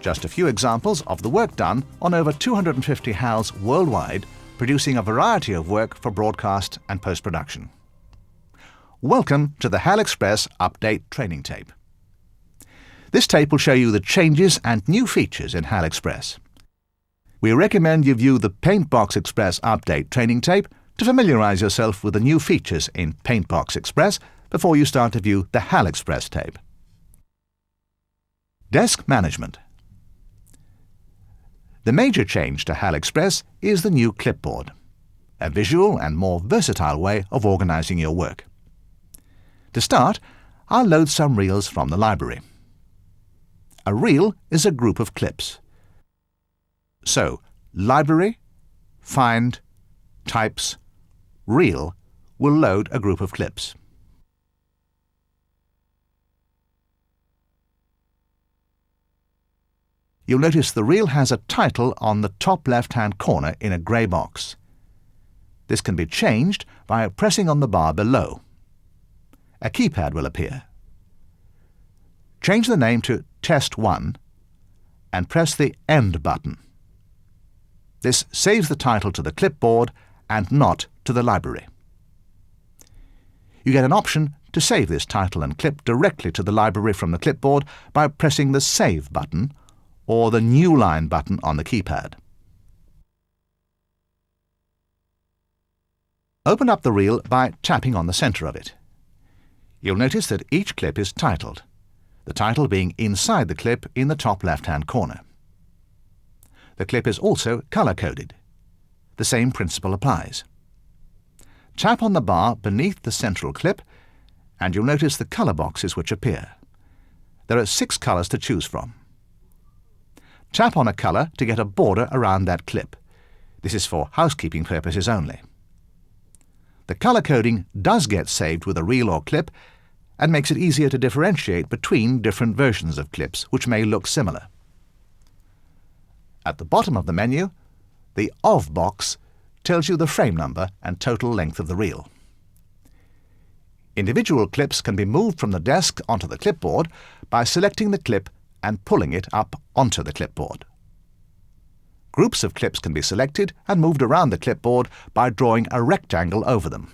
Just a few examples of the work done on over 250 HALs worldwide, producing a variety of work for broadcast and post-production. Welcome to the HAL Express Update Training Tape. This tape will show you the changes and new features in HAL Express. We recommend you view the Paintbox Express Update Training Tape to familiarize yourself with the new features in Paintbox Express before you start to view the HAL Express tape. Desk Management. The major change to HAL Express is the new Clipboard, a visual and more versatile way of organizing your work. To start, I'll load some reels from the library. A reel is a group of clips. So, Library, Find, Types, Reel will load a group of clips. You'll notice the reel has a title on the top left-hand corner in a grey box. This can be changed by pressing on the bar below. A keypad will appear. Change the name to Test 1 and press the End button. This saves the title to the clipboard and not to the library. You get an option to save this title and clip directly to the library from the clipboard by pressing the Save button or the New Line button on the keypad. Open up the reel by tapping on the centre of it. You'll notice that each clip is titled, the title being inside the clip in the top left-hand corner. The clip is also colour-coded. The same principle applies. Tap on the bar beneath the central clip and you'll notice the colour boxes which appear. There are 6 colours to choose from. Tap on a colour to get a border around that clip. This is for housekeeping purposes only. The colour coding does get saved with a reel or clip and makes it easier to differentiate between different versions of clips which may look similar. At the bottom of the menu, the OF box tells you the frame number and total length of the reel. Individual clips can be moved from the desk onto the clipboard by selecting the clip and pulling it up onto the clipboard. Groups of clips can be selected and moved around the clipboard by drawing a rectangle over them.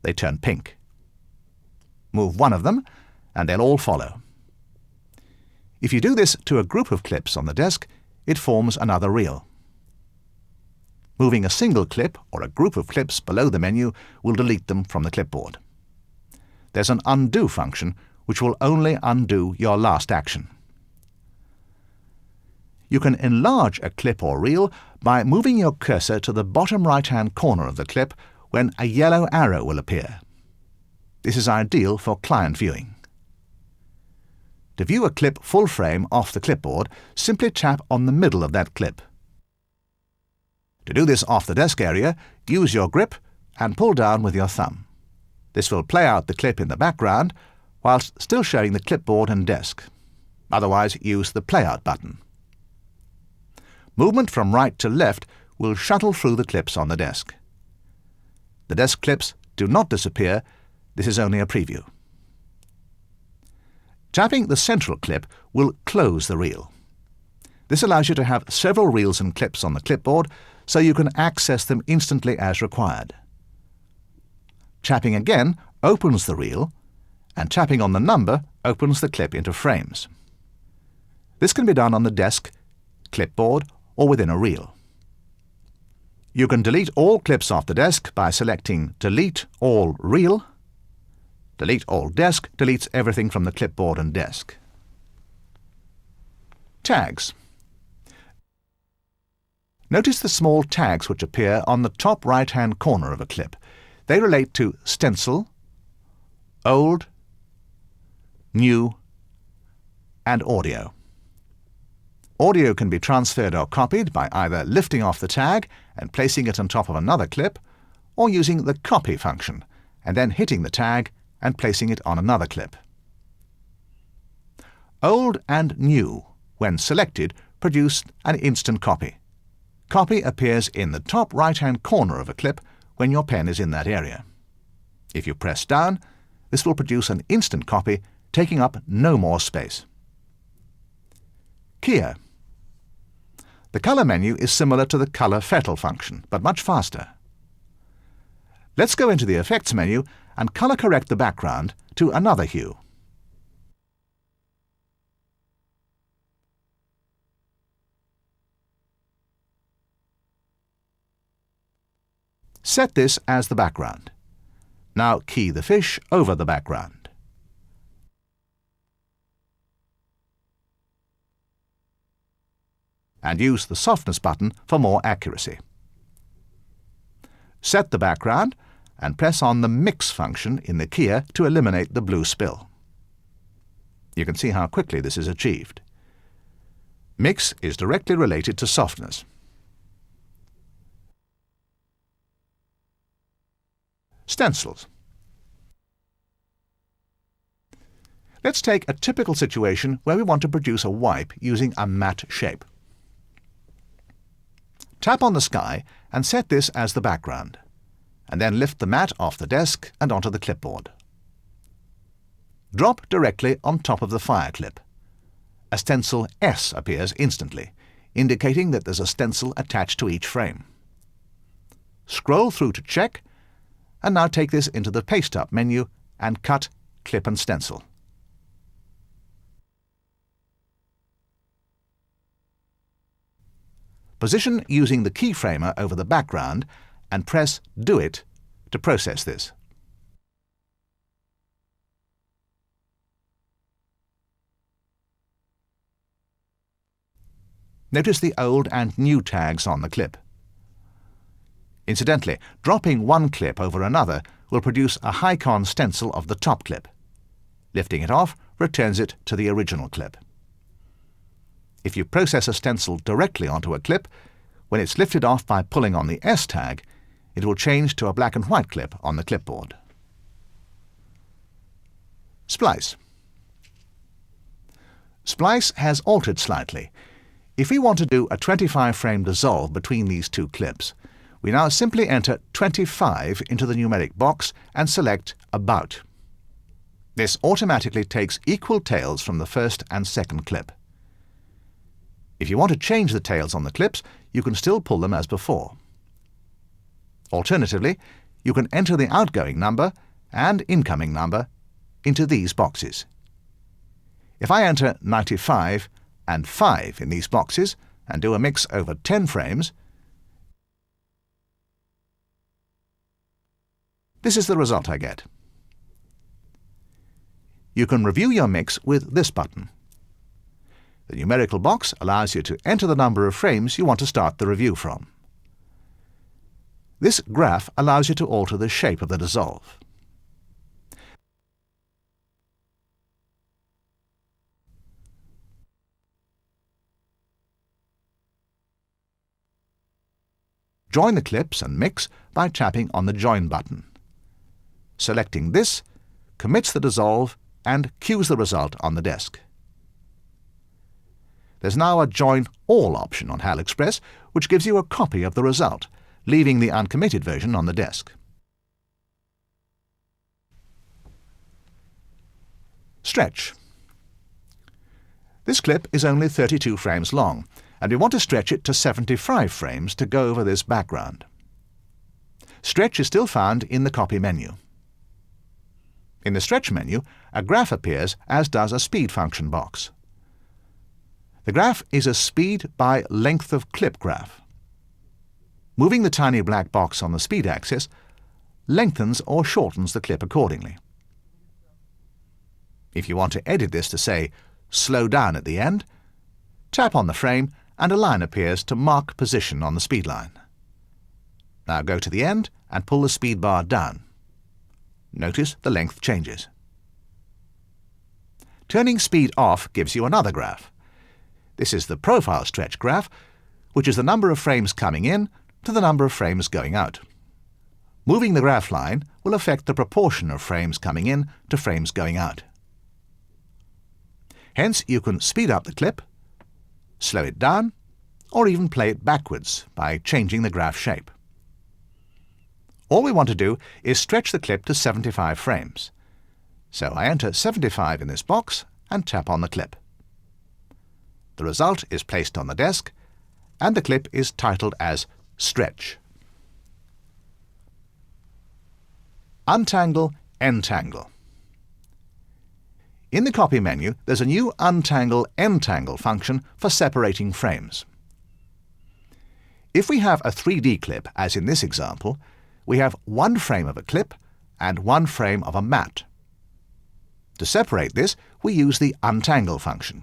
They turn pink. Move one of them and they'll all follow. If you do this to a group of clips on the desk, it forms another reel. Moving a single clip or a group of clips below the menu will delete them from the clipboard. There's an undo function which will only undo your last action. You can enlarge a clip or reel by moving your cursor to the bottom right-hand corner of the clip when a yellow arrow will appear. This is ideal for client viewing. To view a clip full frame off the clipboard, simply tap on the middle of that clip. To do this off the desk area, use your grip and pull down with your thumb. This will play out the clip in the background whilst still showing the clipboard and desk. Otherwise, use the Playout button. Movement from right to left will shuttle through the clips on the desk. The desk clips do not disappear. This is only a preview. Tapping the central clip will close the reel. This allows you to have several reels and clips on the clipboard so you can access them instantly as required. Tapping again opens the reel, and tapping on the number opens the clip into frames. This can be done on the desk, clipboard, or within a reel. You can delete all clips off the desk by selecting Delete All Reel. Delete All Desk deletes everything from the clipboard and desk. Tags. Notice the small tags which appear on the top right-hand corner of a clip. They relate to stencil, old, new, and audio. Audio can be transferred or copied by either lifting off the tag and placing it on top of another clip, or using the Copy function and then hitting the tag and placing it on another clip. Old and New, when selected, produce an instant copy. Copy appears in the top right-hand corner of a clip when your pen is in that area. If you press down, this will produce an instant copy, taking up no more space. Keyer. The Colour menu is similar to the Colour Fettle function, but much faster. Let's go into the Effects menu and colour correct the background to another hue. Set this as the background. Now key the fish over the background. And use the Softness button for more accuracy. Set the background and press on the Mix function in the keyer to eliminate the blue spill. You can see how quickly this is achieved. Mix is directly related to softness. Stencils. Let's take a typical situation where we want to produce a wipe using a matte shape. Tap on the sky and set this as the background, and then lift the mat off the desk and onto the clipboard. Drop directly on top of the fire clip. A stencil S appears instantly, indicating that there's a stencil attached to each frame. Scroll through to check, and now take this into the Paste Up menu and cut, clip and stencil. Position using the keyframer over the background and press Do It to process this. Notice the old and new tags on the clip. Incidentally, dropping one clip over another will produce a high-con stencil of the top clip. Lifting it off returns it to the original clip. If you process a stencil directly onto a clip, when it's lifted off by pulling on the S tag, it will change to a black and white clip on the clipboard. Splice. Splice has altered slightly. If we want to do a 25-frame dissolve between these two clips, we now simply enter 25 into the numeric box and select About. This automatically takes equal tails from the first and second clip. If you want to change the tails on the clips, you can still pull them as before. Alternatively, you can enter the outgoing number and incoming number into these boxes. If I enter 95 and 5 in these boxes and do a mix over 10 frames, this is the result I get. You can review your mix with this button. The numerical box allows you to enter the number of frames you want to start the review from. This graph allows you to alter the shape of the dissolve. Join the clips and mix by tapping on the Join button. Selecting this commits the dissolve and cues the result on the desk. There's now a Join All option on HAL Express, which gives you a copy of the result, leaving the uncommitted version on the desk. Stretch. This clip is only 32 frames long, and we want to stretch it to 75 frames to go over this background. Stretch is still found in the Copy menu. In the Stretch menu, a graph appears, as does a Speed function box. The graph is a speed by length of clip graph. Moving the tiny black box on the speed axis lengthens or shortens the clip accordingly. If you want to edit this to say, slow down at the end, tap on the frame and a line appears to mark position on the speed line. Now go to the end and pull the speed bar down. Notice the length changes. Turning speed off gives you another graph. This is the profile stretch graph, which is the number of frames coming in to the number of frames going out. Moving the graph line will affect the proportion of frames coming in to frames going out. Hence, you can speed up the clip, slow it down, or even play it backwards by changing the graph shape. All we want to do is stretch the clip to 75 frames. So I enter 75 in this box and tap on the clip. The result is placed on the desk, and the clip is titled as Stretch. Untangle, Entangle. In the Copy menu, there's a new Untangle, Entangle function for separating frames. If we have a 3D clip, as in this example, we have one frame of a clip and one frame of a mat. To separate this, we use the Untangle function.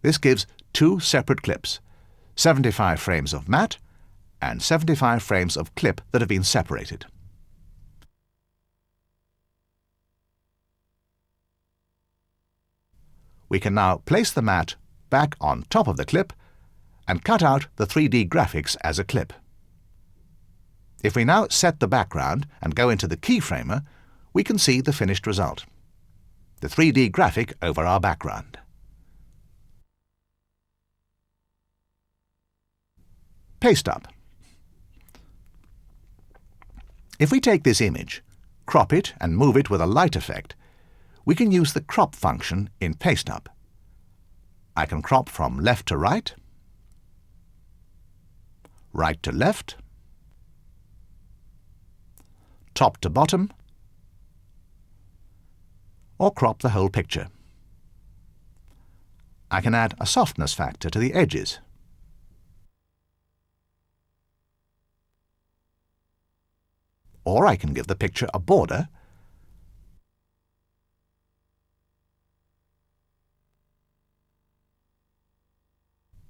This gives two separate clips, 75 frames of mat and 75 frames of clip that have been separated. We can now place the mat back on top of the clip and cut out the 3D graphics as a clip. If we now set the background and go into the keyframer, we can see the finished result, the 3D graphic over our background. Paste up. If we take this image, crop it and move it with a light effect, we can use the crop function in Paste Up. I can crop from left to right, right to left, top to bottom, or crop the whole picture. I can add a softness factor to the edges. Or I can give the picture a border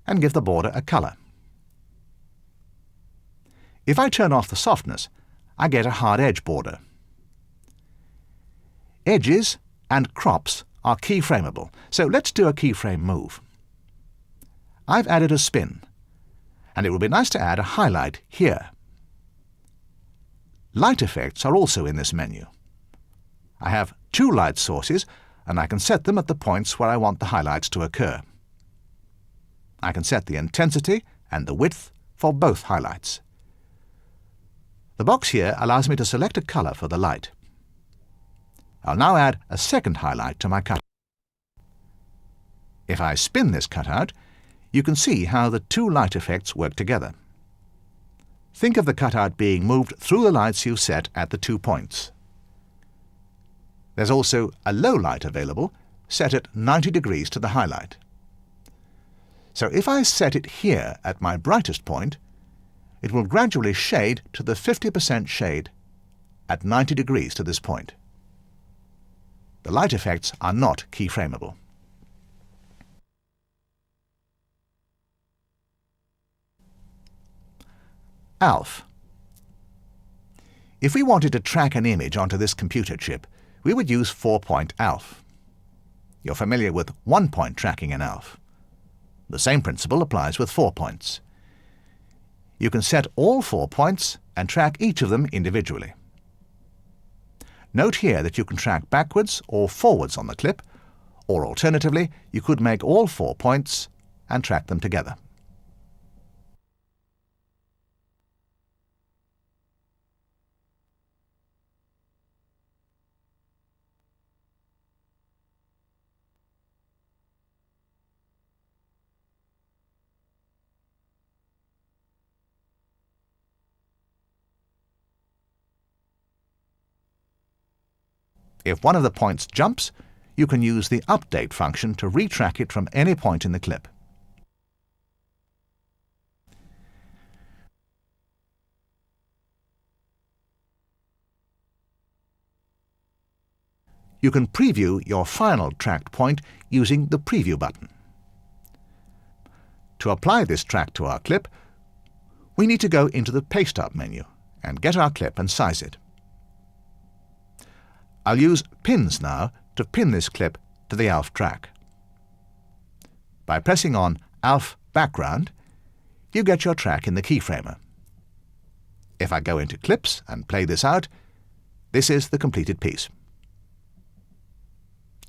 and give the border a colour. If I turn off the softness, I get a hard edge border. Edges and crops are keyframeable, so let's do a keyframe move. I've added a spin, and it would be nice to add a highlight here. Light effects are also in this menu. I have two light sources, and I can set them at the points where I want the highlights to occur. I can set the intensity and the width for both highlights. The box here allows me to select a colour for the light. I'll now add a second highlight to my cutout. If I spin this cutout, you can see how the two light effects work together. Think of the cutout being moved through the lights you set at the 2 points. There's also a low light available, set at 90 degrees to the highlight. So if I set it here at my brightest point, it will gradually shade to the 50% shade at 90 degrees to this point. The light effects are not keyframeable. ALF. If we wanted to track an image onto this computer chip, we would use 4-point ALF. You're familiar with 1-point tracking in ALF. The same principle applies with 4 points. You can set all 4 points and track each of them individually. Note here that you can track backwards or forwards on the clip, or alternatively, you could make all 4 points and track them together. If one of the points jumps, you can use the Update function to retrack it from any point in the clip. You can preview your final tracked point using the Preview button. To apply this track to our clip, we need to go into the Paste Up menu and get our clip and size it. I'll use pins now to pin this clip to the ALF track. By pressing on ALF Background, you get your track in the keyframer. If I go into Clips and play this out, this is the completed piece.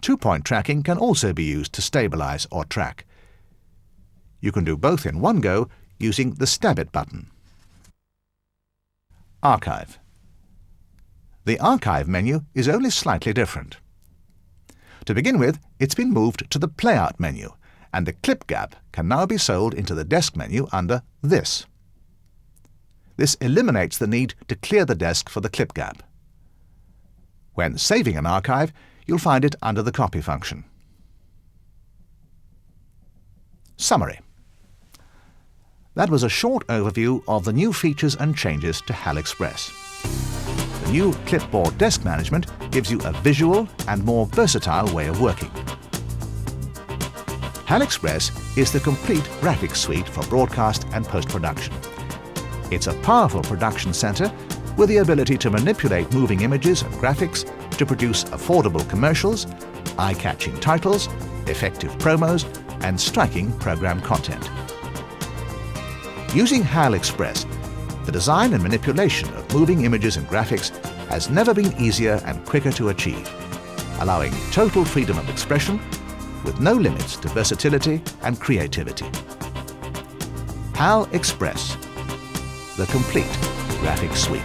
Two-point tracking can also be used to stabilize or track. You can do both in one go using the Stab It button. Archive. The Archive menu is only slightly different. To begin with, it's been moved to the Playout menu, and the clip gap can now be sold into the Desk menu under This. This eliminates the need to clear the desk for the clip gap. When saving an archive, you'll find it under the Copy function. Summary. That was a short overview of the new features and changes to HAL Express. The new Clipboard Desk Management gives you a visual and more versatile way of working. HAL Express is the complete graphics suite for broadcast and post-production. It's a powerful production center with the ability to manipulate moving images and graphics to produce affordable commercials, eye-catching titles, effective promos, and striking program content. Using HAL Express, the design and manipulation of moving images and graphics has never been easier and quicker to achieve, allowing total freedom of expression with no limits to versatility and creativity. HAL Express, the complete graphics suite.